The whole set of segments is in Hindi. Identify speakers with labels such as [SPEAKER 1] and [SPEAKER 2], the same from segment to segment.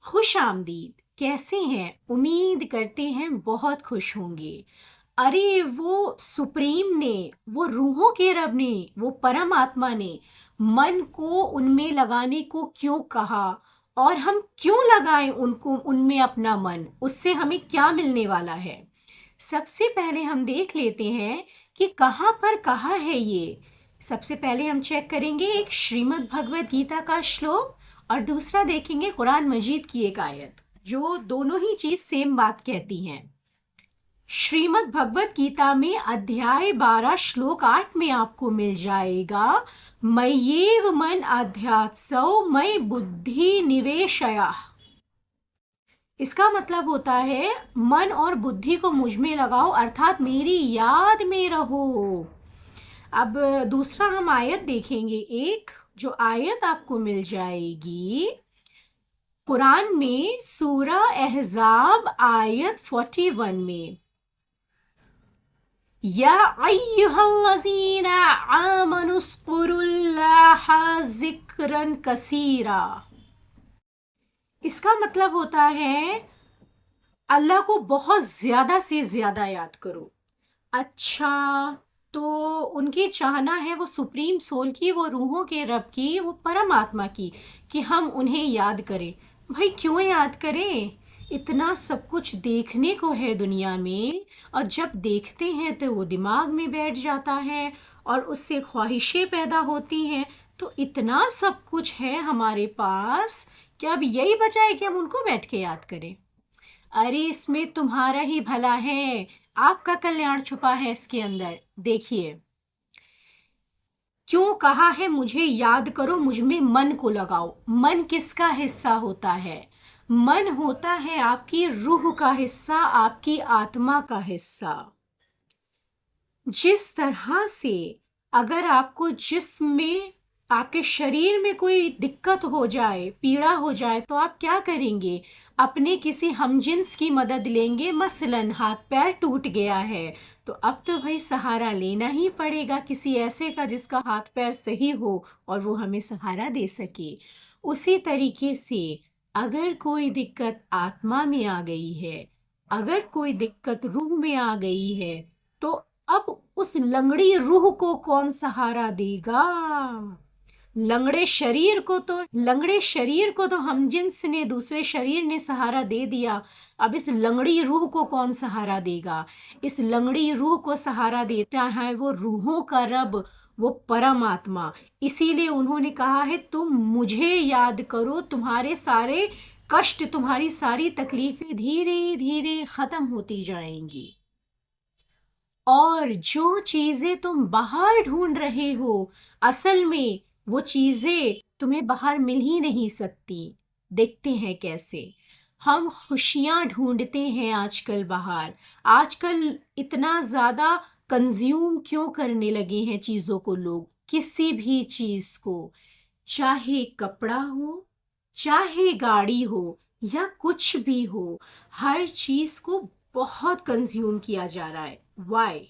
[SPEAKER 1] खुश आमदीद। कैसे हैं? उम्मीद करते हैं बहुत खुश होंगे। अरे वो सुप्रीम ने, वो रूहों के रब ने, वो परम आत्मा ने मन को उनमें लगाने को क्यों कहा, और हम क्यों लगाएं उनको उनमें अपना मन? उससे हमें क्या मिलने वाला है? सबसे पहले हम देख लेते हैं कि कहाँ पर कहा है ये। सबसे पहले हम चेक करेंगे एक श्रीमद् भगवत गीता का श्लोक, और दूसरा देखेंगे कुरान मजीद की एक आयत, जो दोनों ही चीज सेम बात कहती हैं। श्रीमद् भगवत गीता में अध्याय 12 श्लोक 8 में आपको मिल जाएगा, मय्येव मन अध्यात्सौ मयि बुद्धि निवेशया। इसका मतलब होता है मन और बुद्धि को मुझ में लगाओ, अर्थात मेरी याद में रहो। अब दूसरा हम आयत देखेंगे, एक जो आयत आपको मिल जाएगी कुरान में सूरा अहज़ाब आयत 41 में, या अय्युहल्लज़ीना आमनुस्कुरुल्लाह ज़िक्रन कसीरा। इसका मतलब होता है अल्लाह को बहुत ज़्यादा से ज़्यादा याद करो। अच्छा, तो उनकी चाहना है वो सुप्रीम सोल की, वो रूहों के रब की, वो परम आत्मा की, कि हम उन्हें याद करें। भाई क्यों याद करें? इतना सब कुछ देखने को है दुनिया में, और जब देखते हैं तो वो दिमाग में बैठ जाता है और उससे ख्वाहिशें पैदा होती हैं। तो इतना सब कुछ है हमारे पास, क्या अब यही बचा है कि हम उनको बैठ के याद करें? अरे इसमें तुम्हारा ही भला है, आपका कल्याण छुपा है इसके अंदर। देखिए क्यों कहा है मुझे याद करो, मुझ में मन को लगाओ। मन किसका हिस्सा होता है? मन होता है आपकी रूह का हिस्सा, आपकी आत्मा का हिस्सा। जिस तरह से अगर आपको जिस्म में, आपके शरीर में कोई दिक्कत हो जाए, पीड़ा हो जाए, तो आप क्या करेंगे? अपने किसी हमजिन्स की मदद लेंगे। मसलन हाथ पैर टूट गया है तो अब तो भाई सहारा लेना ही पड़ेगा किसी ऐसे का जिसका हाथ पैर सही हो और वो हमें सहारा दे सके। उसी तरीके से अगर कोई दिक्कत आत्मा में आ गई है, अगर कोई दिक्कत रूह में आ गई है, तो अब उस लंगड़ी रूह को कौन सहारा देगा? लंगड़े शरीर को तो हमजिन्स ने, दूसरे शरीर ने सहारा दे दिया। अब इस लंगड़ी रूह को कौन सहारा देगा? इस लंगड़ी रूह को सहारा देता है वो रूहों का रब, वो परम आत्मा। इसीलिए उन्होंने कहा है तुम मुझे याद करो, तुम्हारे सारे कष्ट, तुम्हारी सारी तकलीफें धीरे धीरे खत्म होती जाएंगी। और जो चीजें तुम बाहर ढूंढ रहे हो, असल में वो चीजें तुम्हें बाहर मिल ही नहीं सकती। देखते हैं कैसे हम खुशियां ढूंढते हैं आजकल बाहर। आजकल इतना ज्यादा कंज्यूम क्यों करने लगे हैं चीजों को लोग? किसी भी चीज को, चाहे कपड़ा हो, चाहे गाड़ी हो, या कुछ भी हो, हर चीज को बहुत कंज्यूम किया जा रहा है। वाई?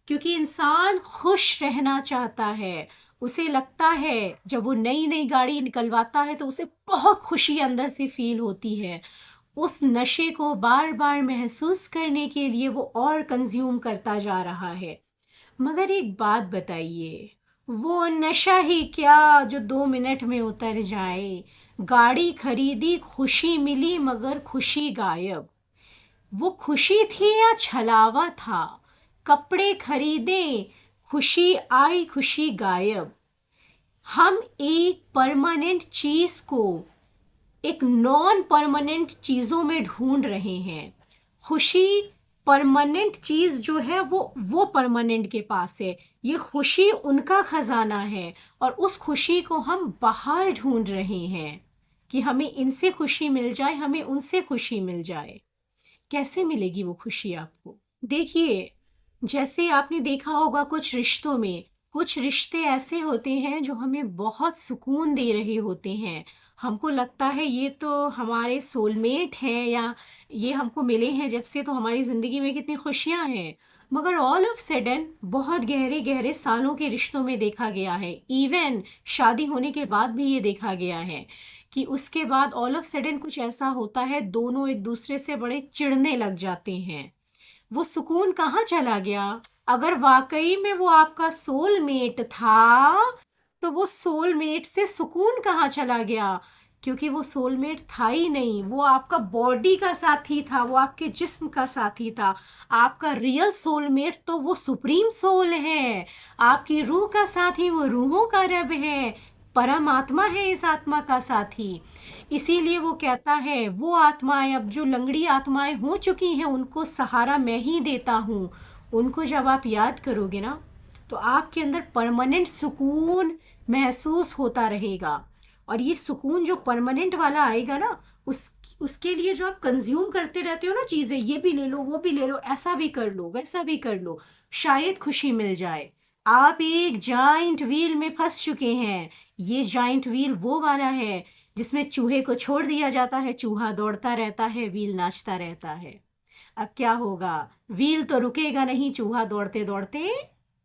[SPEAKER 1] क्योंकि इंसान खुश रहना चाहता है। उसे लगता है जब वो नई नई गाड़ी निकलवाता है तो उसे बहुत खुशी अंदर से फील होती है। उस नशे को बार बार महसूस करने के लिए वो और कंज्यूम करता जा रहा है। मगर एक बात बताइए, वो नशा ही क्या जो 2 मिनट में उतर जाए? गाड़ी खरीदी, खुशी मिली, मगर खुशी गायब। वो खुशी थी या छलावा था? कपड़े खरीदे, खुशी आई, खुशी गायब। हम एक परमानेंट चीज को एक नॉन परमानेंट चीजों में ढूंढ रहे हैं। खुशी परमानेंट चीज जो है वो परमानेंट के पास है। ये खुशी उनका खजाना है, और उस खुशी को हम बाहर ढूंढ रहे हैं कि हमें इनसे खुशी मिल जाए, हमें उनसे खुशी मिल जाए। कैसे मिलेगी वो खुशी आपको? देखिए, जैसे आपने देखा होगा कुछ रिश्तों में, कुछ रिश्ते ऐसे होते हैं जो हमें बहुत सुकून दे रहे होते हैं। हमको लगता है ये तो हमारे सोलमेट हैं, या ये हमको मिले हैं जब से, तो हमारी ज़िंदगी में कितनी खुशियां हैं। मगर ऑल ऑफ सडन बहुत गहरे गहरे सालों के रिश्तों में देखा गया है, इवन शादी होने के बाद भी ये देखा गया है कि उसके बाद ऑल ऑफ सडन कुछ ऐसा होता है, दोनों एक दूसरे से बड़े चिढ़ने लग जाते हैं। वो सुकून कहाँ चला गया? अगर वाकई में वो आपका सोलमेट था, तो वो सोलमेट से सुकून कहाँ चला गया? क्योंकि वो सोलमेट था ही नहीं, वो आपका बॉडी का साथी था, वो आपके जिस्म का साथी था। आपका रियल सोलमेट तो वो सुप्रीम सोल है, आपकी रूह का साथी वो रूहों का रब है, परमात्मा है इस आत्मा का साथी। इसीलिए वो कहता है, वो आत्माएं अब जो लंगड़ी आत्माएं हो चुकी हैं उनको सहारा मैं ही देता हूँ। उनको जब आप याद करोगे ना, तो आपके अंदर परमानेंट सुकून महसूस होता रहेगा। और ये सुकून जो परमानेंट वाला आएगा ना, उसके लिए जो आप कंज्यूम करते रहते हो ना चीज़ें, ये भी ले लो वो भी ले लो, ऐसा भी कर लो वैसा भी कर लो, शायद खुशी मिल जाए। आप एक जाइंट व्हील में फंस चुके हैं। ये जाइंट व्हील वो वाला है जिसमें चूहे को छोड़ दिया जाता है, चूहा दौड़ता रहता है, व्हील नाचता रहता है। अब क्या होगा? व्हील तो रुकेगा नहीं, चूहा दौड़ते दौड़ते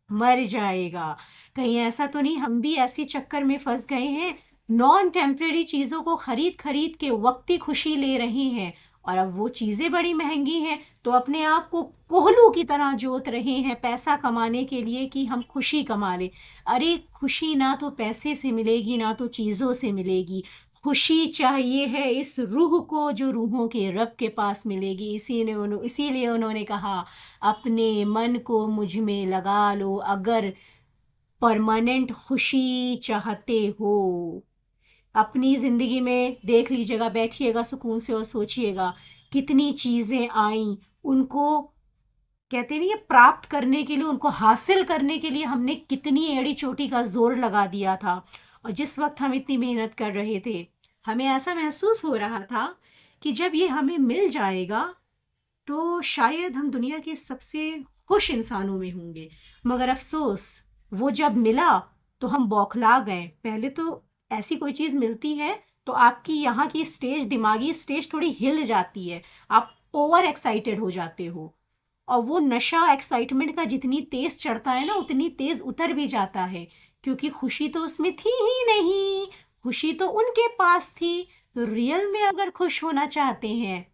[SPEAKER 1] मर जाएगा। कहीं ऐसा तो नहीं हम भी ऐसी चक्कर में फंस गए हैं, नॉन टेम्परेरी चीज़ों को खरीद खरीद के वक्ती खुशी ले रहे हैं, और अब वो चीज़ें बड़ी महंगी हैं, तो अपने आप को कोहलू की तरह जोत रहे हैं पैसा कमाने के लिए कि हम खुशी कमा लें। अरे खुशी ना तो पैसे से मिलेगी ना तो चीज़ों से मिलेगी, खुशी चाहिए है इस रूह को जो रूहों के रब के पास मिलेगी। इसीलिए उन्होंने कहा, अपने मन को मुझ में लगा लो अगर परमानेंट खुशी चाहते हो। अपनी ज़िंदगी में देख लीजिएगा, बैठिएगा सुकून से और सोचिएगा कितनी चीज़ें आईं, उनको कहते नहीं है प्राप्त करने के लिए, उनको हासिल करने के लिए हमने कितनी एड़ी चोटी का जोर लगा दिया था। और जिस वक्त हम इतनी मेहनत कर रहे थे, हमें ऐसा महसूस हो रहा था कि जब ये हमें मिल जाएगा तो शायद हम दुनिया के सबसे खुश इंसानों में होंगे। मगर अफसोस, वो जब मिला तो हम बौखला गए। पहले तो ऐसी कोई चीज़ मिलती है तो आपकी यहाँ की स्टेज, दिमागी स्टेज थोड़ी हिल जाती है, आप ओवर एक्साइटेड हो जाते हो, और वो नशा एक्साइटमेंट का जितनी तेज चढ़ता है ना उतनी तेज उतर भी जाता है, क्योंकि खुशी तो उसमें थी ही नहीं, खुशी तो उनके पास थी। तो रियल में अगर खुश होना चाहते हैं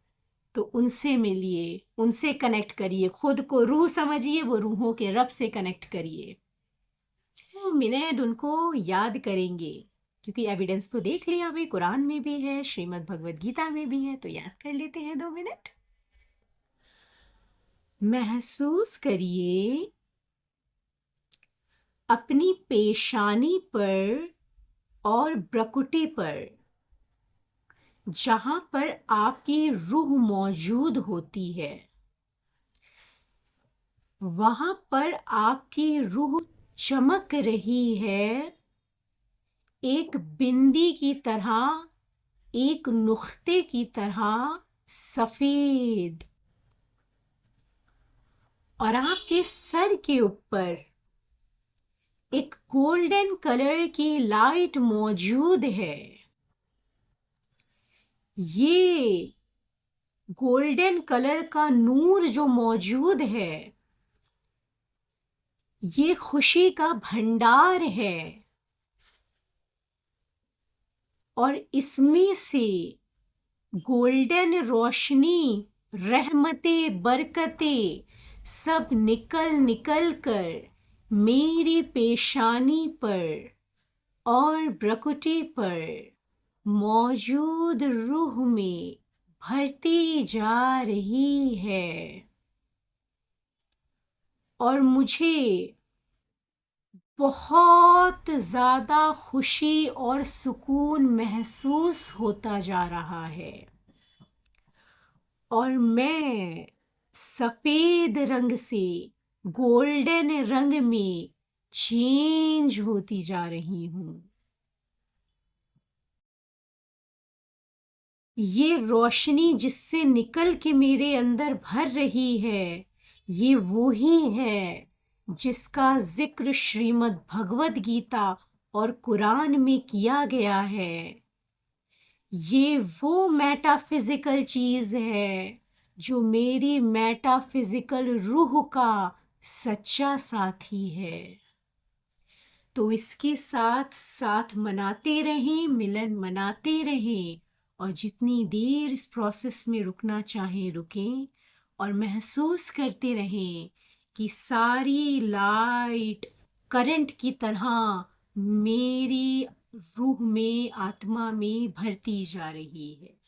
[SPEAKER 1] तो उनसे मिलिए, उनसे कनेक्ट करिए, खुद को रूह समझिए, वो रूहों के रब से कनेक्ट करिए। तो मिनट उनको याद करेंगे, क्योंकि एविडेंस तो देख लिया अभी, कुरान में भी है, श्रीमद् भगवद गीता में भी है, तो याद कर लेते हैं 2 मिनट। महसूस करिए अपनी पेशानी पर और ब्रकुटी पर, जहां पर आपकी रूह मौजूद होती है, वहां पर आपकी रूह चमक रही है एक बिंदी की तरह, एक नुक्ते की तरह सफेद। और आपके सर के ऊपर एक गोल्डन कलर की लाइट मौजूद है। ये गोल्डन कलर का नूर जो मौजूद है, ये खुशी का भंडार है, और इसमें से गोल्डन रोशनी, रहमतें, बरकतें सब निकल निकल कर मेरी पेशानी पर और ब्रकुटी पर मौजूद रूह में भरती जा रही है, और मुझे बहुत ज़्यादा खुशी और सुकून महसूस होता जा रहा है। और मैं सफ़ेद रंग से गोल्डन रंग में चेंज होती जा रही हूँ। ये रोशनी जिससे निकल के मेरे अंदर भर रही है, ये वो ही है जिसका जिक्र श्रीमद् भगवद गीता और कुरान में किया गया है। ये वो मेटाफिजिकल चीज़ है जो मेरी मेटाफिजिकल रूह का सच्चा साथी है। तो इसके साथ साथ मनाते रहें, मिलन मनाते रहें और जितनी देर इस प्रोसेस में रुकना चाहें रुकें और महसूस करते रहें कि सारी लाइट करंट की तरह मेरी रूह में, आत्मा में भरती जा रही है।